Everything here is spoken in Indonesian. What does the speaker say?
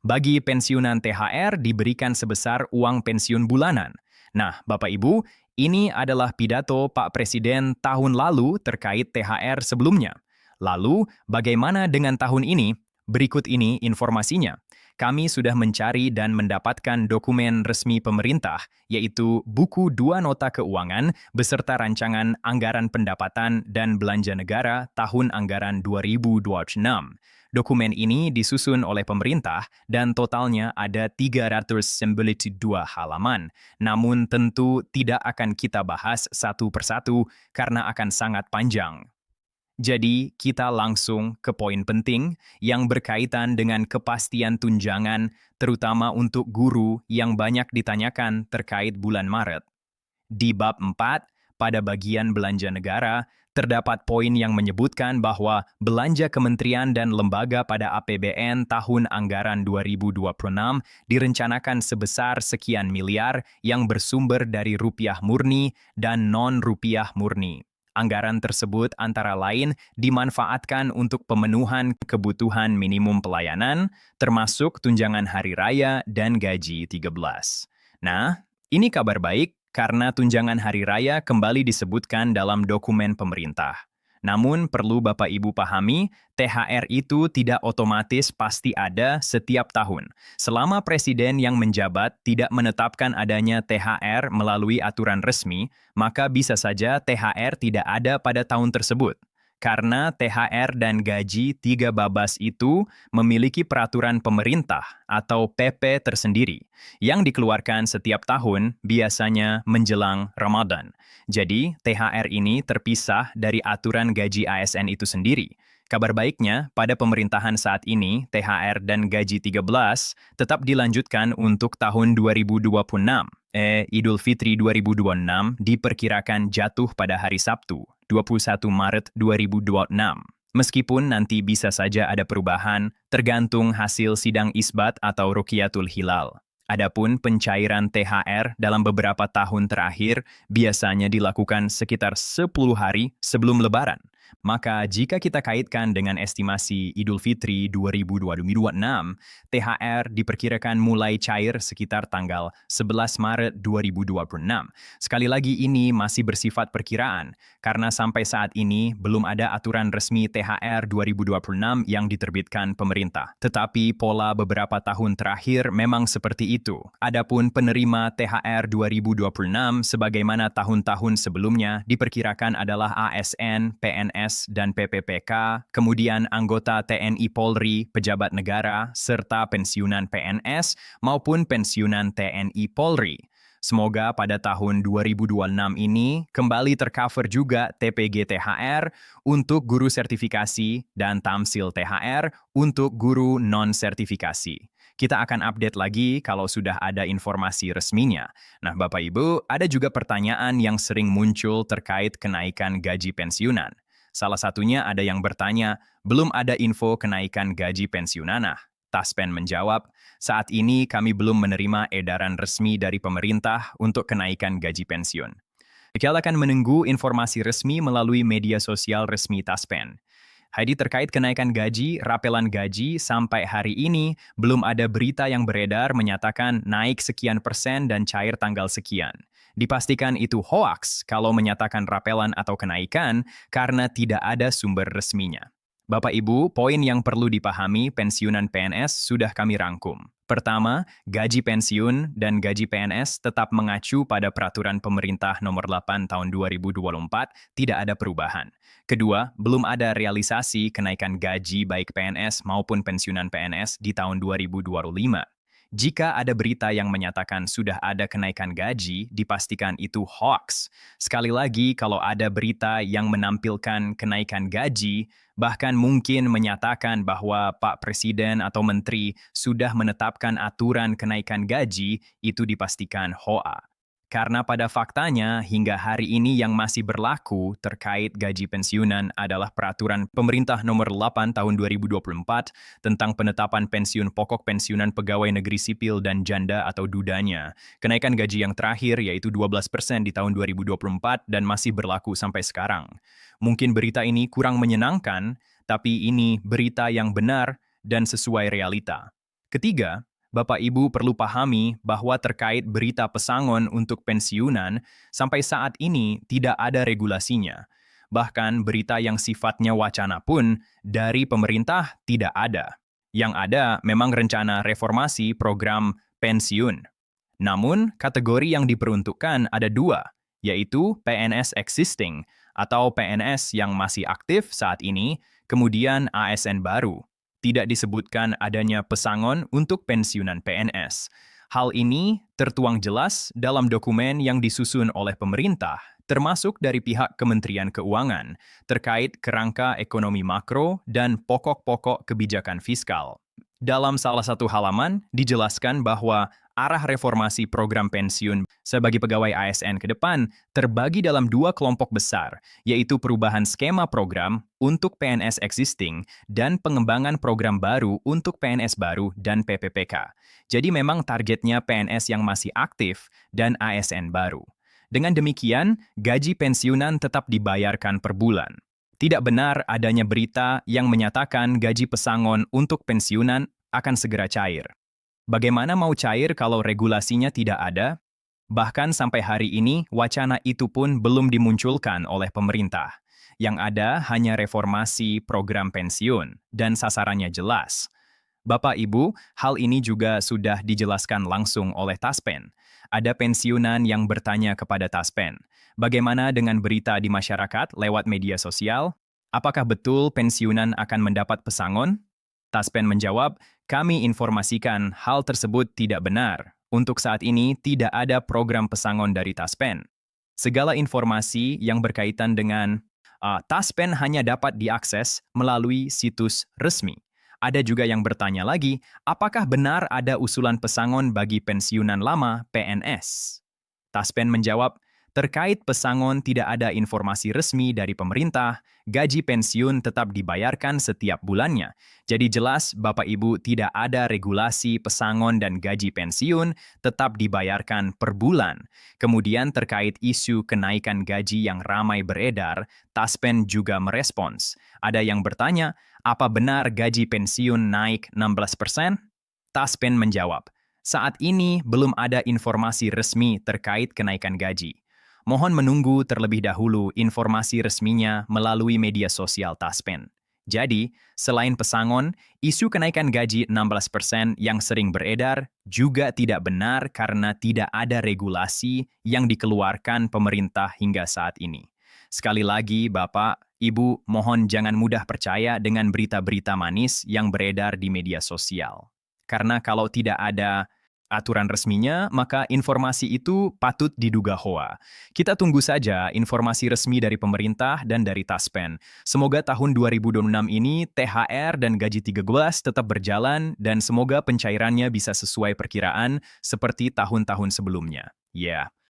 Bagi pensiunan THR diberikan sebesar uang pensiun bulanan. Nah, Bapak Ibu, ini adalah pidato Pak Presiden tahun lalu terkait THR sebelumnya. Lalu, bagaimana dengan tahun ini? Berikut ini informasinya. Kami sudah mencari dan mendapatkan dokumen resmi pemerintah, yaitu buku 2 nota keuangan beserta rancangan anggaran pendapatan dan belanja negara tahun anggaran 2026. Dokumen ini disusun oleh pemerintah dan totalnya ada 392 halaman. Namun tentu tidak akan kita bahas satu persatu karena akan sangat panjang. Jadi, kita langsung ke poin penting yang berkaitan dengan kepastian tunjangan, terutama untuk guru yang banyak ditanyakan terkait bulan Maret. Di bab 4, pada bagian belanja negara, terdapat poin yang menyebutkan bahwa belanja kementerian dan lembaga pada APBN tahun anggaran 2026 direncanakan sebesar sekian miliar yang bersumber dari rupiah murni dan non-rupiah murni. Anggaran tersebut antara lain dimanfaatkan untuk pemenuhan kebutuhan minimum pelayanan, termasuk tunjangan hari raya dan gaji 13. Nah, ini kabar baik karena tunjangan hari raya kembali disebutkan dalam dokumen pemerintah. Namun perlu Bapak Ibu pahami, THR itu tidak otomatis pasti ada setiap tahun. Selama presiden yang menjabat tidak menetapkan adanya THR melalui aturan resmi, maka bisa saja THR tidak ada pada tahun tersebut. Karena THR dan gaji 3 babas itu memiliki peraturan pemerintah atau PP tersendiri yang dikeluarkan setiap tahun biasanya menjelang Ramadan. Jadi, THR ini terpisah dari aturan gaji ASN itu sendiri. Kabar baiknya, pada pemerintahan saat ini, THR dan gaji 13 tetap dilanjutkan untuk tahun 2026. Idul Fitri 2026 diperkirakan jatuh pada hari Sabtu, 21 Maret 2026. Meskipun nanti bisa saja ada perubahan, tergantung hasil sidang isbat atau Ruqyatul Hilal. Adapun pencairan THR dalam beberapa tahun terakhir biasanya dilakukan sekitar 10 hari sebelum Lebaran. Maka jika kita kaitkan dengan estimasi Idul Fitri 2026, THR diperkirakan mulai cair sekitar tanggal 11 Maret 2026. Sekali lagi ini masih bersifat perkiraan, karena sampai saat ini belum ada aturan resmi THR 2026 yang diterbitkan pemerintah. Tetapi pola beberapa tahun terakhir memang seperti itu. Adapun penerima THR 2026 sebagaimana tahun-tahun sebelumnya diperkirakan adalah ASN, PNS, dan PPPK, kemudian anggota TNI Polri, pejabat negara, serta pensiunan PNS maupun pensiunan TNI Polri. Semoga pada tahun 2026 ini kembali tercover juga TPG THR untuk guru sertifikasi dan Tamsil THR untuk guru non-sertifikasi. Kita akan update lagi kalau sudah ada informasi resminya. Nah, Bapak Ibu, ada juga pertanyaan yang sering muncul terkait kenaikan gaji pensiunan. Salah satunya ada yang bertanya, belum ada info kenaikan gaji pensiunan. Nah, Taspen menjawab, saat ini kami belum menerima edaran resmi dari pemerintah untuk kenaikan gaji pensiun. Kita akan menunggu informasi resmi melalui media sosial resmi Taspen. Jadi terkait kenaikan gaji, rapelan gaji sampai hari ini belum ada berita yang beredar menyatakan naik sekian persen dan cair tanggal sekian. Dipastikan itu hoaks kalau menyatakan rapelan atau kenaikan karena tidak ada sumber resminya. Bapak Ibu, poin yang perlu dipahami pensiunan PNS sudah kami rangkum. Pertama, gaji pensiun dan gaji PNS tetap mengacu pada peraturan pemerintah nomor 8 tahun 2024, tidak ada perubahan. Kedua, belum ada realisasi kenaikan gaji baik PNS maupun pensiunan PNS di tahun 2025. Jika ada berita yang menyatakan sudah ada kenaikan gaji, dipastikan itu hoax. Sekali lagi, kalau ada berita yang menampilkan kenaikan gaji, bahkan mungkin menyatakan bahwa Pak Presiden atau Menteri sudah menetapkan aturan kenaikan gaji, itu dipastikan hoa. Karena pada faktanya, hingga hari ini yang masih berlaku terkait gaji pensiunan adalah peraturan pemerintah nomor 8 tahun 2024 tentang penetapan pensiun pokok pensiunan pegawai negeri sipil dan janda atau dudanya. Kenaikan gaji yang terakhir yaitu 12% di tahun 2024 dan masih berlaku sampai sekarang. Mungkin berita ini kurang menyenangkan, tapi ini berita yang benar dan sesuai realita. Ketiga, Bapak Ibu perlu pahami bahwa terkait berita pesangon untuk pensiunan, sampai saat ini tidak ada regulasinya. Bahkan berita yang sifatnya wacana pun dari pemerintah tidak ada. Yang ada memang rencana reformasi program pensiun. Namun, kategori yang diperuntukkan ada dua, yaitu PNS existing atau PNS yang masih aktif saat ini, kemudian ASN baru. Tidak disebutkan adanya pesangon untuk pensiunan PNS. Hal ini tertuang jelas dalam dokumen yang disusun oleh pemerintah, termasuk dari pihak Kementerian Keuangan, terkait kerangka ekonomi makro dan pokok-pokok kebijakan fiskal. Dalam salah satu halaman, dijelaskan bahwa arah reformasi program pensiun sebagai pegawai ASN ke depan terbagi dalam dua kelompok besar, yaitu perubahan skema program untuk PNS existing dan pengembangan program baru untuk PNS baru dan PPPK. Jadi memang targetnya PNS yang masih aktif dan ASN baru. Dengan demikian, gaji pensiunan tetap dibayarkan per bulan. Tidak benar adanya berita yang menyatakan gaji pesangon untuk pensiunan akan segera cair. Bagaimana mau cair kalau regulasinya tidak ada? Bahkan sampai hari ini, wacana itu pun belum dimunculkan oleh pemerintah. Yang ada hanya reformasi program pensiun, dan sasarannya jelas. Bapak Ibu, hal ini juga sudah dijelaskan langsung oleh Taspen. Ada pensiunan yang bertanya kepada Taspen, bagaimana dengan berita di masyarakat lewat media sosial? Apakah betul pensiunan akan mendapat pesangon? Taspen menjawab, kami informasikan hal tersebut tidak benar. Untuk saat ini tidak ada program pesangon dari Taspen. Segala informasi yang berkaitan dengan Taspen hanya dapat diakses melalui situs resmi. Ada juga yang bertanya lagi, apakah benar ada usulan pesangon bagi pensiunan lama PNS? Taspen menjawab, terkait pesangon tidak ada informasi resmi dari pemerintah, gaji pensiun tetap dibayarkan setiap bulannya. Jadi jelas Bapak Ibu tidak ada regulasi pesangon dan gaji pensiun tetap dibayarkan per bulan. Kemudian terkait isu kenaikan gaji yang ramai beredar, Taspen juga merespons. Ada yang bertanya, apa benar gaji pensiun naik 16%? Taspen menjawab, saat ini belum ada informasi resmi terkait kenaikan gaji. Mohon menunggu terlebih dahulu informasi resminya melalui media sosial Taspen. Jadi, selain pesangon, isu kenaikan gaji 16% yang sering beredar juga tidak benar karena tidak ada regulasi yang dikeluarkan pemerintah hingga saat ini. Sekali lagi, Bapak, Ibu, mohon jangan mudah percaya dengan berita-berita manis yang beredar di media sosial. Karena kalau tidak ada aturan resminya, maka informasi itu patut diduga hoa. Kita tunggu saja informasi resmi dari pemerintah dan dari Taspen. Semoga tahun 2026 ini THR dan gaji 13 tetap berjalan dan semoga pencairannya bisa sesuai perkiraan seperti tahun-tahun sebelumnya. Ya.